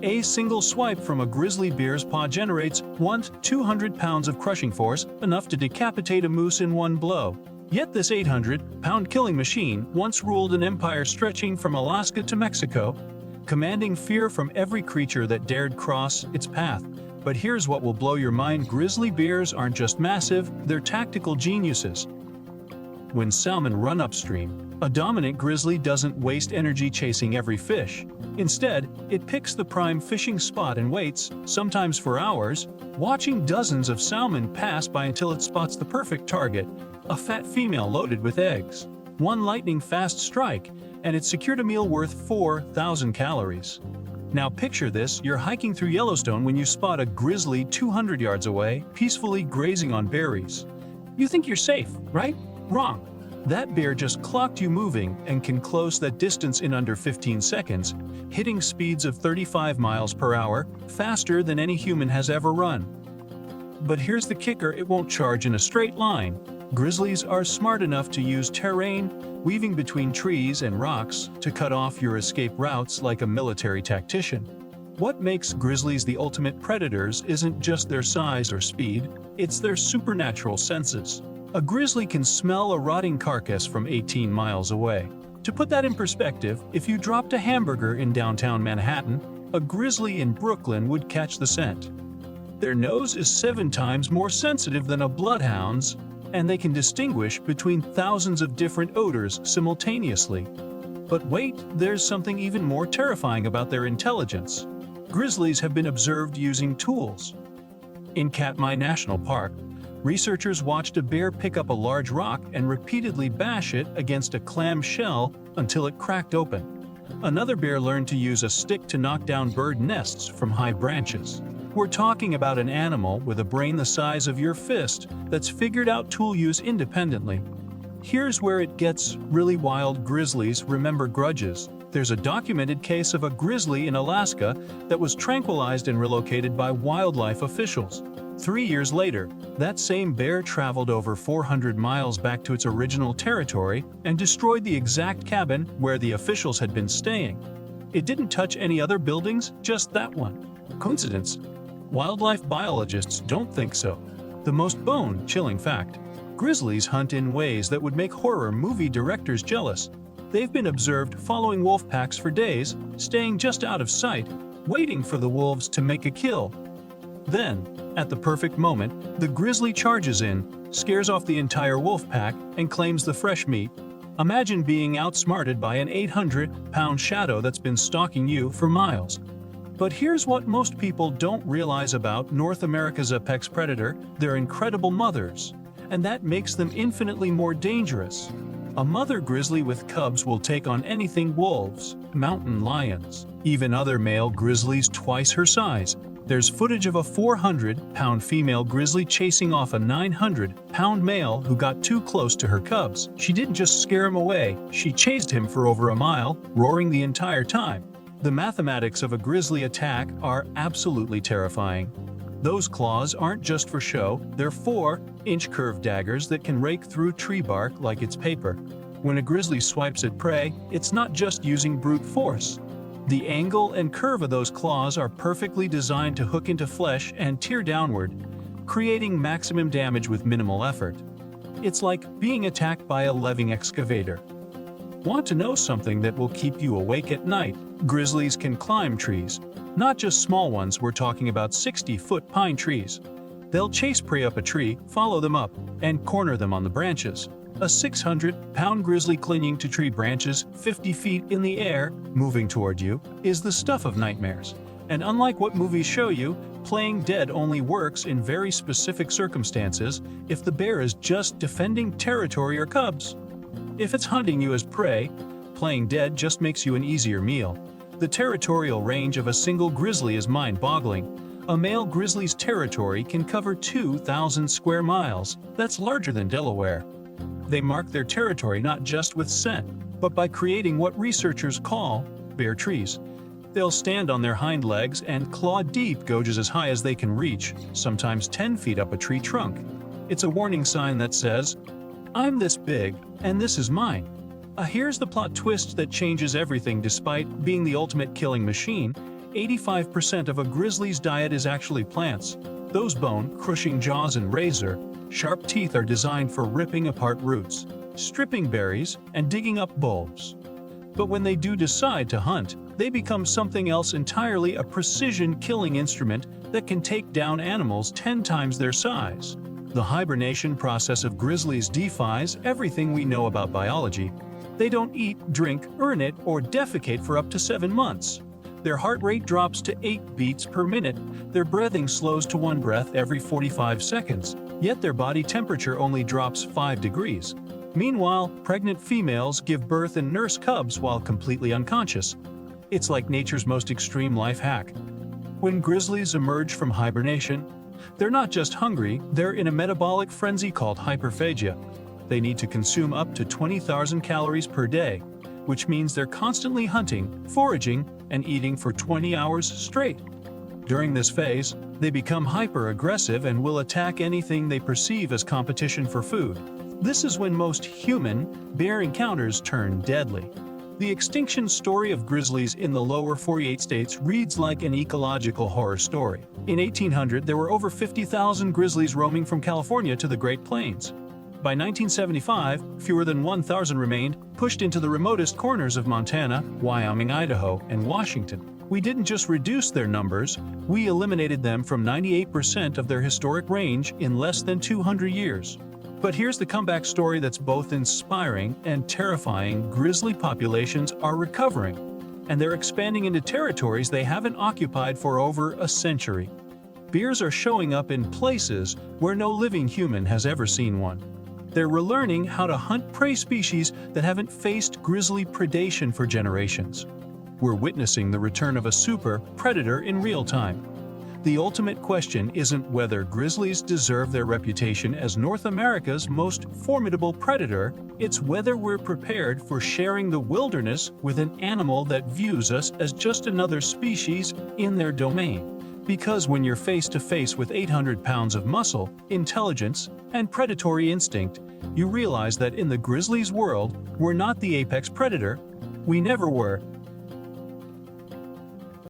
A single swipe from a grizzly bear's paw generates 200 pounds of crushing force, enough to decapitate a moose in one blow. Yet this 800-pound killing machine once ruled an empire stretching from Alaska to Mexico, commanding fear from every creature that dared cross its path. But here's what will blow your mind: grizzly bears aren't just massive, they're tactical geniuses. When salmon run upstream, a dominant grizzly doesn't waste energy chasing every fish. Instead, it picks the prime fishing spot and waits, sometimes for hours, watching dozens of salmon pass by until it spots the perfect target, a fat female loaded with eggs. One lightning-fast strike, and it's secured a meal worth 4,000 calories. Now picture this: you're hiking through Yellowstone when you spot a grizzly 200 yards away, peacefully grazing on berries. You think you're safe, right? Wrong. That bear just clocked you moving and can close that distance in under 15 seconds, hitting speeds of 35 miles per hour, faster than any human has ever run. But here's the kicker: it won't charge in a straight line. Grizzlies are smart enough to use terrain, weaving between trees and rocks, to cut off your escape routes like a military tactician. What makes grizzlies the ultimate predators isn't just their size or speed, it's their supernatural senses. A grizzly can smell a rotting carcass from 18 miles away. To put that in perspective, if you dropped a hamburger in downtown Manhattan, a grizzly in Brooklyn would catch the scent. Their nose is 7 times more sensitive than a bloodhound's, and they can distinguish between thousands of different odors simultaneously. But wait, there's something even more terrifying about their intelligence. Grizzlies have been observed using tools. In Katmai National Park, researchers watched a bear pick up a large rock and repeatedly bash it against a clam shell until it cracked open. Another bear learned to use a stick to knock down bird nests from high branches. We're talking about an animal with a brain the size of your fist that's figured out tool use independently. Here's where it gets really wild: grizzlies remember grudges. There's a documented case of a grizzly in Alaska that was tranquilized and relocated by wildlife officials. 3 years later, that same bear traveled over 400 miles back to its original territory and destroyed the exact cabin where the officials had been staying. It didn't touch any other buildings, just that one. Coincidence? Wildlife biologists don't think so. The most bone-chilling fact: grizzlies hunt in ways that would make horror movie directors jealous. They've been observed following wolf packs for days, staying just out of sight, waiting for the wolves to make a kill. Then, at the perfect moment, the grizzly charges in, scares off the entire wolf pack, and claims the fresh meat. Imagine being outsmarted by an 800-pound shadow that's been stalking you for miles. But here's what most people don't realize about North America's apex predator: they're incredible mothers. And that makes them infinitely more dangerous. A mother grizzly with cubs will take on anything: wolves, mountain lions, even other male grizzlies twice her size. There's footage of a 400-pound female grizzly chasing off a 900-pound male who got too close to her cubs. She didn't just scare him away, she chased him for over a mile, roaring the entire time. The mathematics of a grizzly attack are absolutely terrifying. Those claws aren't just for show, they're 4-inch curved daggers that can rake through tree bark like it's paper. When a grizzly swipes at prey, it's not just using brute force. The angle and curve of those claws are perfectly designed to hook into flesh and tear downward, creating maximum damage with minimal effort. It's like being attacked by a living excavator. Want to know something that will keep you awake at night? Grizzlies can climb trees. Not just small ones, we're talking about 60-foot pine trees. They'll chase prey up a tree, follow them up, and corner them on the branches. A 600-pound grizzly clinging to tree branches 50 feet in the air, moving toward you, is the stuff of nightmares. And unlike what movies show you, playing dead only works in very specific circumstances: if the bear is just defending territory or cubs. If it's hunting you as prey, playing dead just makes you an easier meal. The territorial range of a single grizzly is mind-boggling. A male grizzly's territory can cover 2,000 square miles. That's larger than Delaware. They mark their territory not just with scent, but by creating what researchers call bare trees. They'll stand on their hind legs and claw deep, gouges as high as they can reach, sometimes 10 feet up a tree trunk. It's a warning sign that says, "I'm this big, and this is mine." Here's the plot twist that changes everything. Despite being the ultimate killing machine, 85% of a grizzly's diet is actually plants. Those bone-crushing jaws and razor-sharp teeth are designed for ripping apart roots, stripping berries, and digging up bulbs. But when they do decide to hunt, they become something else entirely, a precision killing instrument that can take down animals 10 times their size. The hibernation process of grizzlies defies everything we know about biology. They don't eat, drink, urinate, or defecate for up to 7 months. Their heart rate drops to 8 beats per minute. Their breathing slows to 1 breath every 45 seconds, yet their body temperature only drops 5 degrees. Meanwhile, pregnant females give birth and nurse cubs while completely unconscious. It's like nature's most extreme life hack. When grizzlies emerge from hibernation, they're not just hungry, they're in a metabolic frenzy called hyperphagia. They need to consume up to 20,000 calories per day, which means they're constantly hunting, foraging, and eating for 20 hours straight. During this phase, they become hyper-aggressive and will attack anything they perceive as competition for food. This is when most human-bear encounters turn deadly. The extinction story of grizzlies in the lower 48 states reads like an ecological horror story. In 1800, there were over 50,000 grizzlies roaming from California to the Great Plains. By 1975, fewer than 1,000 remained, pushed into the remotest corners of Montana, Wyoming, Idaho, and Washington. We didn't just reduce their numbers, we eliminated them from 98% of their historic range in less than 200 years. But here's the comeback story that's both inspiring and terrifying. Grizzly populations are recovering, and they're expanding into territories they haven't occupied for over a century. Bears are showing up in places where no living human has ever seen one. They're relearning how to hunt prey species that haven't faced grizzly predation for generations. We're witnessing the return of a super predator in real time. The ultimate question isn't whether grizzlies deserve their reputation as North America's most formidable predator, it's whether we're prepared for sharing the wilderness with an animal that views us as just another species in their domain. Because when you're face to face with 800 pounds of muscle, intelligence, and predatory instinct, you realize that in the grizzly's world, we're not the apex predator. We never were,